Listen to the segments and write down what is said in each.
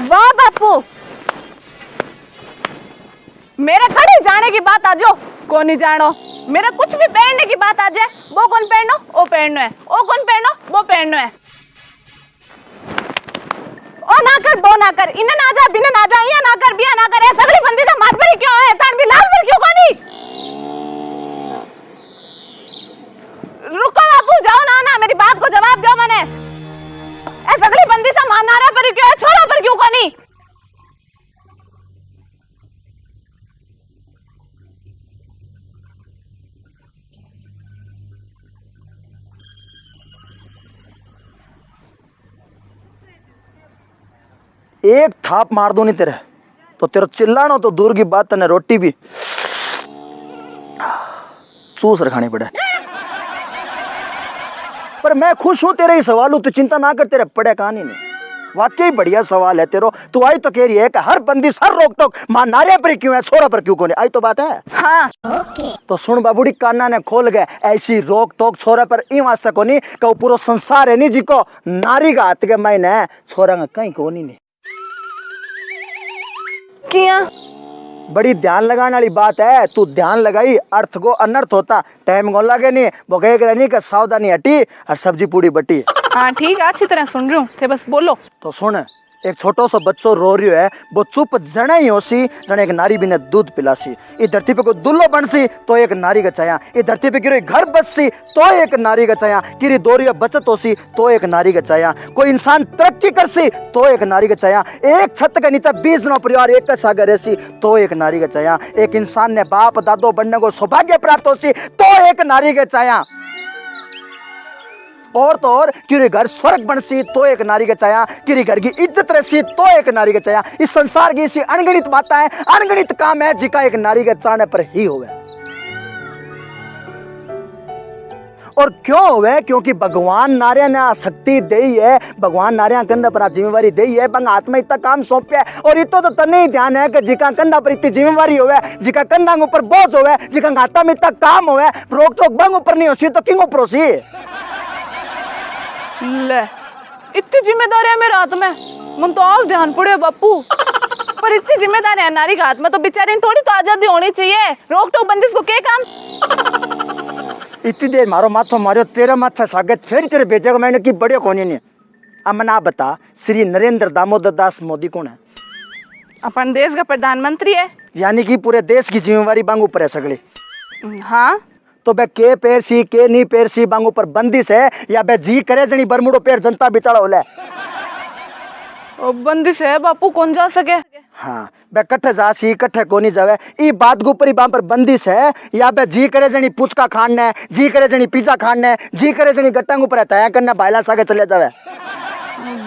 वाह बापू, मेरे खड़े जाने की बात आजो कौन नहीं जानो। मेरा कुछ भी पहनने की बात आ जाए, वो कौन पहनो वो पहनो है, वो कौन पहनो वो पहनो है। ओ ना कर वो ना कर, इन्हें ना जा बिना ना जा, ये ना कर बिया ना कर, सगली बंदी से मार पर क्यों है, तान भी लाल पर क्यों कोनी। रुको बापू, जाओ ना ना, मेरी बात को जवाब दो। मैंने ए सगली बंदी से मारना रहा पर क्यों है, छोरा पर क्यों कोनी। एक थाप मार दो नहीं तेरे तो तेरा चिल्लाना तो दूर की बात, तने रोटी भी चूस रखानी पड़े। पर मैं खुश हूं तेरे ही सवाल हूं, तू चिंता ना कर, तेरे पड़े कहानी नहीं। वाकई बढ़िया सवाल है तेरो। तू आई तो कह रही है कि हर बंदी सर रोक टोक मां नारिया पर क्यों है, छोरा पर क्यों कोनी, आई तो बात है। हाँ तो सुन बाबूड़ी, काना ने खोल गए, ऐसी रोक टोक छोरा पर ई वास्ते कोनी कि पूरा संसार है नी जी को नारी का हाथ के मायने छोरा का कहीं कोनी नहीं। किया बड़ी ध्यान लगाने वाली बात है, तू ध्यान लगाई अर्थ को अनर्थ होता, टाइम को लगे नहीं, वो कहे नहीं कि सावधानी हटी और सब्जी पूरी बटी। हाँ ठीक है, अच्छी तरह सुन रही हूँ थे, बस बोलो। तो सुन, एक छोटो सो बच्चो रो रही है, वो चुप जने ही होसी जने एक नारी बिने दूध पिलासी। इस धरती पे कोई दुल्लो बनसी तो एक नारी का छाया, इस धरती पे किरी घर बससी तो एक नारी का छाया, किरी दोरिया बचत होसी तो एक नारी का छाया, कोई इंसान तरक्की करसी तो एक नारी का छाया, एक छत के नीचे 20 नो परिवार एक का सागर रहसी तो एक नारी का छाया, एक इंसान ने बाप दादो बनने को सौभाग्य प्राप्त होसी तो एक नारी का छाया, और तो और किरी घर स्वर्ग बनसी तो एक नारी का छाया, किरी घर की इज्जत रहसी तो एक नारी का छाया। इस संसार की ऐसी अनगणित बातें हैं, अनगणित काम है जिका एक नारी के चाहने पर ही होवे। और क्यों होवे, क्योंकि भगवान नारिया ने शक्ति दी है, भगवान नारिया कंधा पर जिम्मेवारी दी है, बंग हाथ में इतना काम सौंपे है। और इतो तो तने ही ध्यान है कि जिका कंधा पर इतनी जिम्मेवारी होवे, जिका कंधा ऊपर बोझ होवे, जिका हाथा में इतना काम होवे, रोक टोक बंग ऊपर नहीं होसी तो किंग ऊपर होसी। ले इतनी जिम्मेदारी है मेरे हाथ में, मन तो आज ध्यान पड़े बापू। पर इतनी जिम्मेदारी है नारी के हाथ में तो बेचारी थोड़ी तो आजादी होनी चाहिए, रोक टोक बंदिश को क्या काम। इतनी देर मारो माथो मारो, तेरा माथा सागे छेड़ तेरे भेजे को मैंने की बड़े कोनी नहीं। अब मना बता, श्री नरेंद्र दामोदर दास मोदी कौन है? अपन देश का प्रधानमंत्री है, यानी कि पूरे देश की जिम्मेवारी बांग ऊपर है सगली। हाँ तो बे के पैर सी के नी पैर सी बांग ऊपर बंदिश है, या बे जी करे जनी बरमुडो पैर जनता बिचारा होले। बंदिश है बापू, कौन जा सके। हाँ बे कट्ठे जासी कट्ठे कोनी जावे, ई बात के ऊपर ही बां पर बंदिश है, या बे जी करे जनी पुचका खाने, जी करे जनी पिज्जा खाने, जी करे जनी गट्टांग ऊपर तय करने भाईला सागे चले जावे।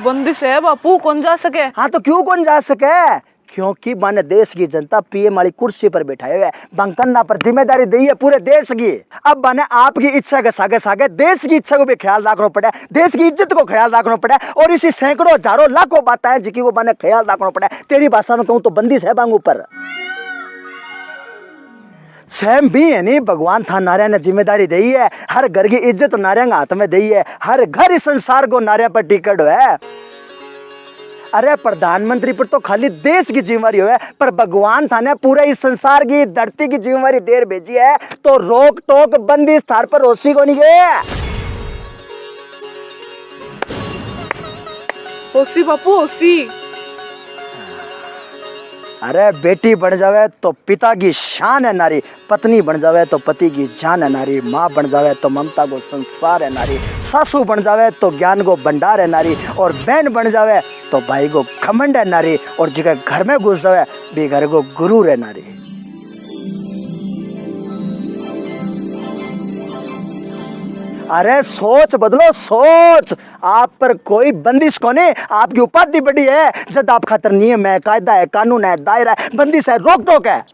बंदिश है बापू, कौन जा सके। हाँ तो क्यों कौन जा सके, क्योंकि माने देश की जनता पीएम वाली कुर्सी पर बैठाए हुए, बंकन्ना पर जिम्मेदारी दी है पूरे देश की। अब माने आपकी इच्छा के सागे सागे देश की इच्छा को भी ख्याल रखना पड़े, देश की इज्जत को ख्याल रखना पड़े, और इसी सैकड़ों हजारों लाखों बातें हैं जिसकी को माने ख्याल रखना पड़े। तेरी भाषा में कहूँ तो बंदिश है बांग ऊपर। स्वयं भी है नहीं, भगवान था नारिया ने जिम्मेदारी दी है, हर घर की इज्जत नारिया के हाथ में दी है, हर घर इस संसार को नारिया पर टिकट है। अरे प्रधानमंत्री पर तो खाली देश की जिम्मेवारी है, पर भगवान था ने पूरे इस संसार की धरती की जिम्मेवारी देर भेजी है, तो रोक टोक बंदी स्थान पर होसी को नहीं गए। होसी बापू होसी। अरे बेटी बन जावे तो पिता की शान है नारी, पत्नी बन जावे तो पति की जान है नारी, माँ बन जावे तो ममता को संस्कार है नारी, सासू बन जावे तो ज्ञान को भंडार है नारी, और बहन बन जावे तो भाई को घमंड है नारी, और जिसके घर में घुस जावे भी घर को गुरु है नारी। अरे सोच बदलो सोच, आप पर कोई बंदिश को नहीं, आपकी उपाधि बड़ी है, जब आप खातर नियम है, कायदा है, कानून है, दायरा है, बंदिश है, रोक टोक है।